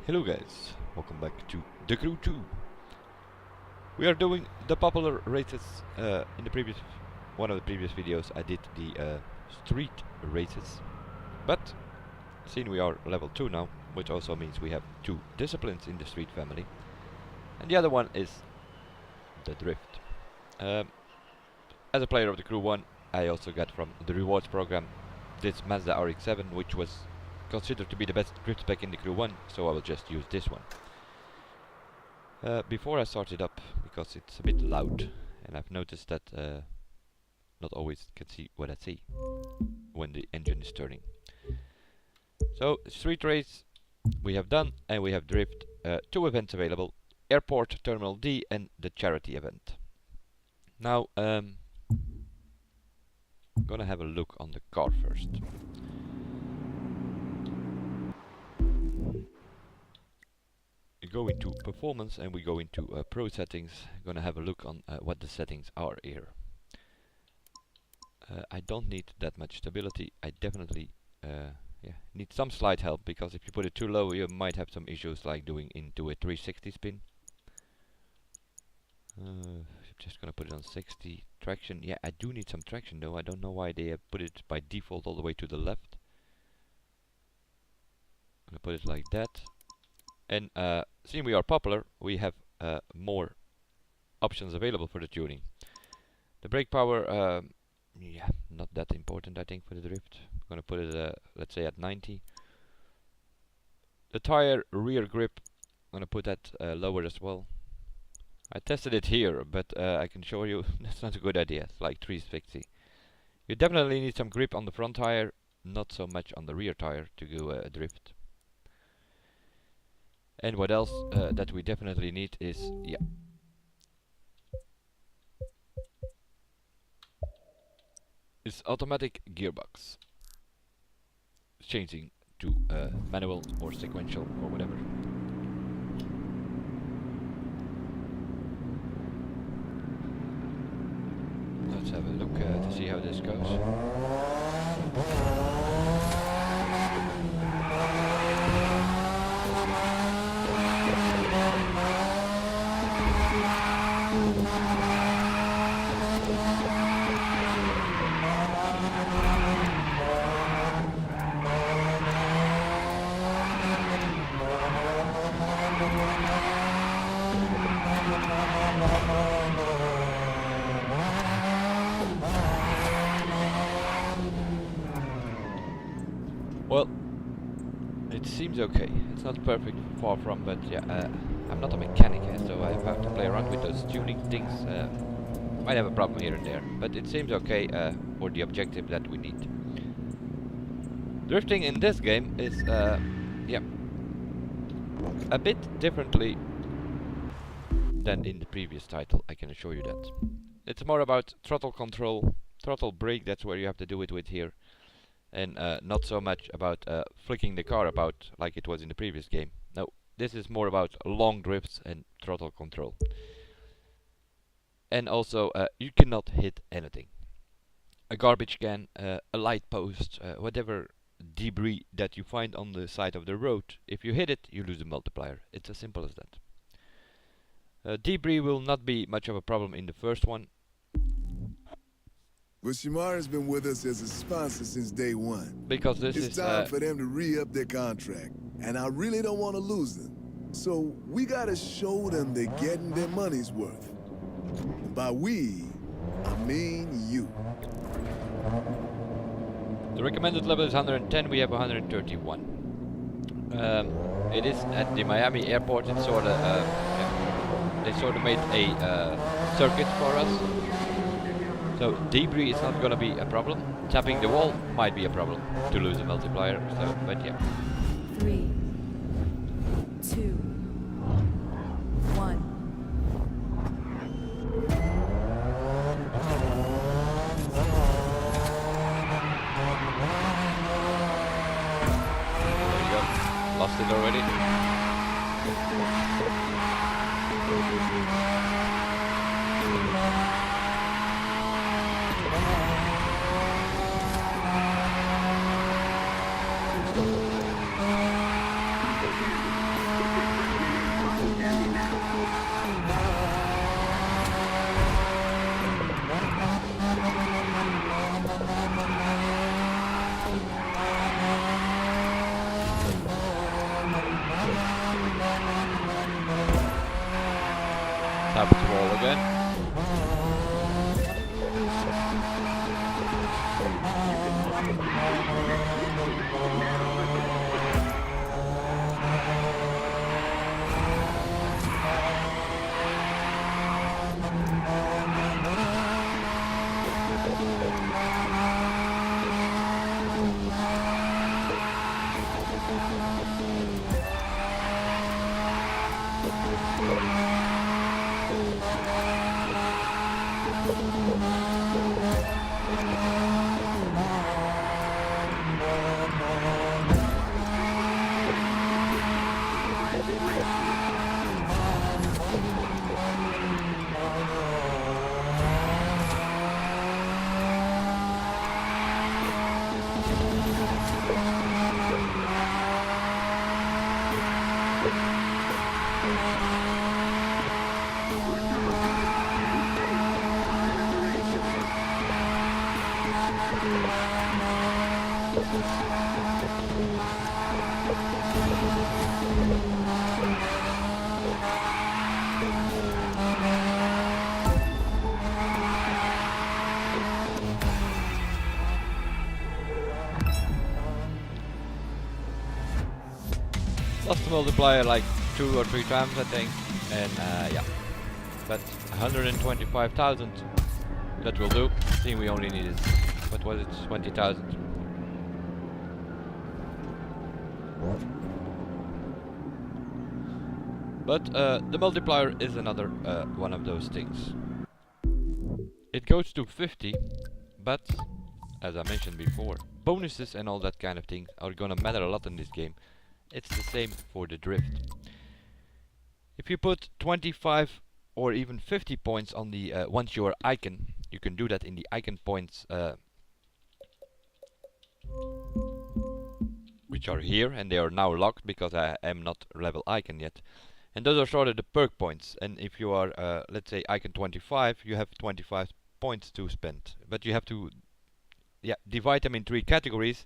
Hello guys, welcome back to The Crew 2. We are doing the popular races. In the previous one of the previous videos I did the street races, but seeing we are level 2 now, which also means we have 2 disciplines in the street family, and the other one is the drift. As a player of the Crew 1, I also got from the rewards program this Mazda RX-7, which was considered to be the best drift spec in the Crew 1, so I will just use this one. Before I start it up, because it's a bit loud, and I've noticed that not always can see what I see when the engine is turning. So, street race we have done, and we have drift. 2 events available: Airport, Terminal D, and the charity event. Now, I'm gonna have a look on the car first. We go into performance and we go into pro settings. Gonna have a look on what the settings are here. I don't need that much stability. I definitely need some slight help, because if you put it too low you might have some issues like doing into a 360 spin. I'm just gonna put it on 60. Traction, yeah, I do need some traction though. I don't know why they put it by default all the way to the left. I'm gonna put it like that. And seeing we are popular, we have more options available for the tuning. The brake power, yeah, not that important I think for the drift. I'm gonna put it, let's say, at 90. The tire rear grip, I'm gonna put that lower as well. I tested it here, but I can show you that's not a good idea. It's like 360. You definitely need some grip on the front tire, not so much on the rear tire to go drift. And what else that we definitely need is, yeah, is automatic gearbox. Changing to manual or sequential or whatever. Let's have a look to see how this goes. Well, it seems okay. It's not perfect, far from, but yeah, I'm not a mechanic, so I have to play around with those tuning things. Might have a problem here and there, but it seems okay for the objective that we need. Drifting in this game is, yeah, a bit differently than in the previous title, I can assure you that. It's more about throttle control, throttle brake, that's where you have to do it with here. And not so much about flicking the car about like it was in the previous game. No, this is more about long drifts and throttle control. And also, you cannot hit anything. A garbage can, a light post, whatever debris that you find on the side of the road, if you hit it, you lose a multiplier. It's as simple as that. Debris will not be much of a problem in the first one. Well, Shimara's been with us as a sponsor since day one. Because this it's is time for them to re-up their contract, and I really don't want to lose them. So we gotta show them they're getting their money's worth. And by we, I mean you. The recommended level is 110, we have 131. It is at the Miami airport. It's sort of, they sort of made a circuit for us. So debris is not gonna be a problem. Tapping the wall might be a problem to lose a multiplier, so, but yeah. 3, 2, 1. There you go. Lost it already. Tap the wall again. Lost the multiplier like 2 or 3 times I think, and yeah, but 125,000, that will do. I think we only needed, what was it, 20,000. But the multiplier is another one of those things. It goes to 50, but as I mentioned before, bonuses and all that kind of thing are gonna matter a lot in this game. It's the same for the drift. If you put 25 or even 50 points on the once you are icon, you can do that in the icon points which are here, and they are now locked because I am not level icon yet. And those are sort of the perk points, and if you are let's say icon 25, you have 25 points to spend, but you have to divide them in 3 categories.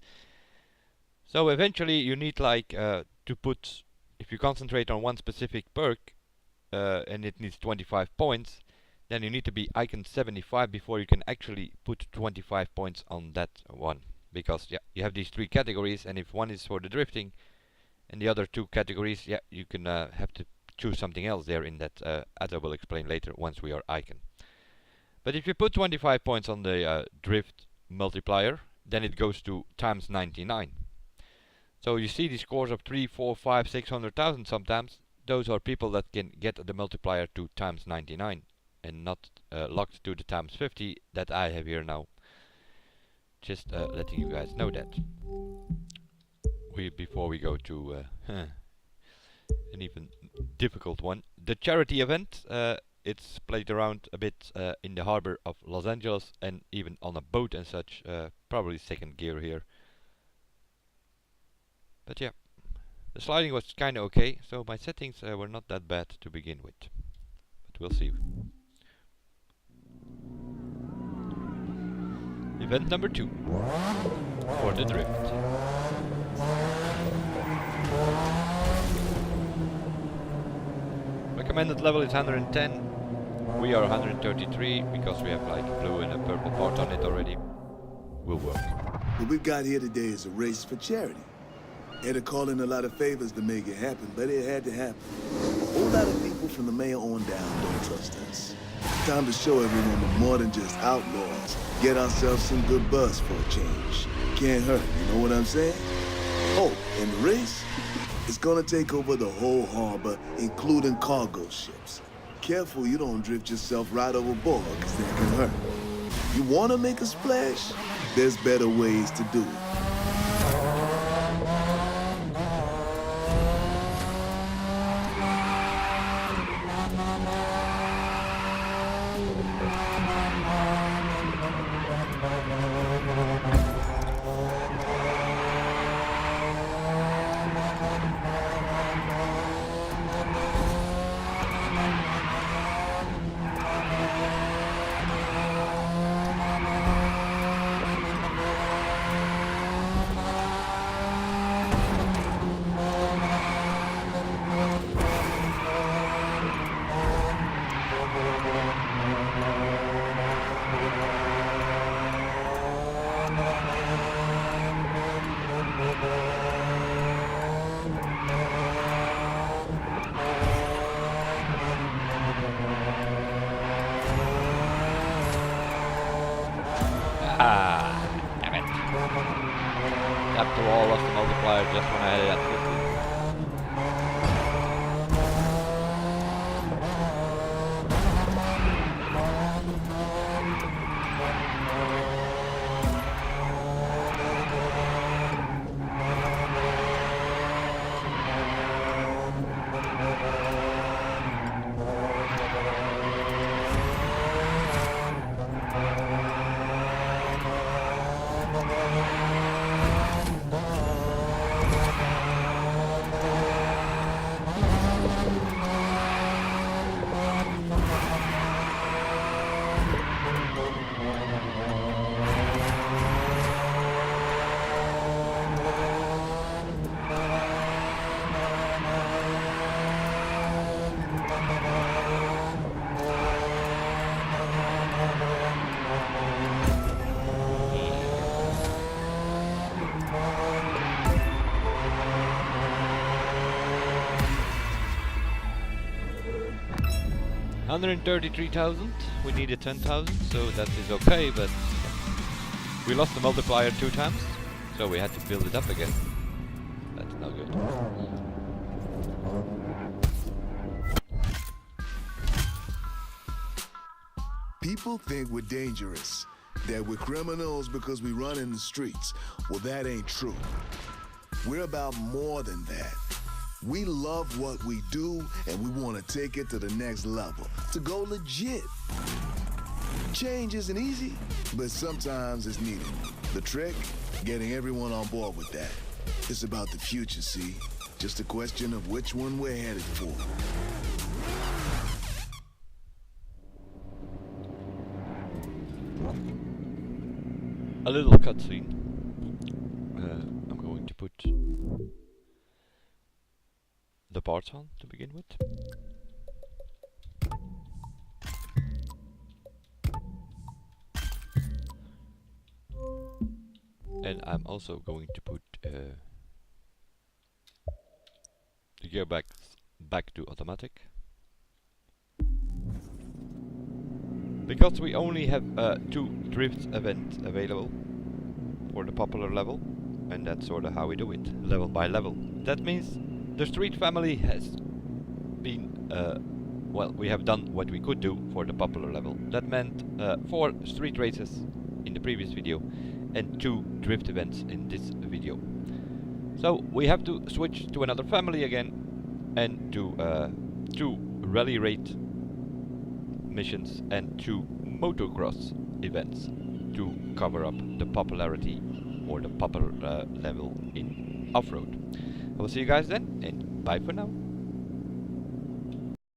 So eventually you need like to put, if you concentrate on one specific perk and it needs 25 points, then you need to be icon 75 before you can actually put 25 points on that one. Because you have these 3 categories, and if one is for the drifting and the other 2 categories, you can have to choose something else there in that, as I will explain later once we are icon. But if you put 25 points on the drift multiplier, then it goes to times 99. So you see these scores of 3, 4, 5, 600,000 sometimes. Those are people that can get the multiplier to times 99 and not locked to the times 50 that I have here now. Just letting you guys know that. Before we go to an even difficult one. The charity event, it's played around a bit in the harbor of Los Angeles and even on a boat and such, probably second gear here. But yeah, the sliding was kinda okay, so my settings were not that bad to begin with. But we'll see. Event number 2 for the drift. Recommended level is 110. We are 133 because we have like a blue and a purple part on it already. Will work. What we've got here today is a race for charity. Had to call in a lot of favors to make it happen, but it had to happen. A whole lot of people from the mayor on down don't trust us. Time to show everyone we're more than just outlaws. Get ourselves some good buzz for a change. Can't hurt, you know what I'm saying? Oh, and the race? It's gonna take over the whole harbor, including cargo ships. Careful you don't drift yourself right overboard, because that can hurt. You wanna make a splash? There's better ways to do it. multiplier just when I had it at 50. $133,000. We needed 10,000, so that is okay, but we lost the multiplier 2 times, so we had to build it up again. That's not good. People think we're dangerous, that we're criminals because we run in the streets. Well, that ain't true. We're about more than that. We love what we do, and we want to take it to the next level, to go legit. Change isn't easy, but sometimes it's needed. The trick? Getting everyone on board with that. It's about the future, see? Just a question of which one we're headed for. A little cutscene. I'm going to put the parts on to begin with. And I'm also going to put the gearbox back to automatic. Because we only have 2 drift events available for the popular level, and that's sort of how we do it, level by level. That means the street family has been, well, we have done what we could do for the popular level. That meant 4 street races in the previous video and 2 drift events in this video. So we have to switch to another family again and do 2 rally rate missions and 2 motocross events to cover up the popularity or the popular level in off-road. I will see you guys then, and bye for now.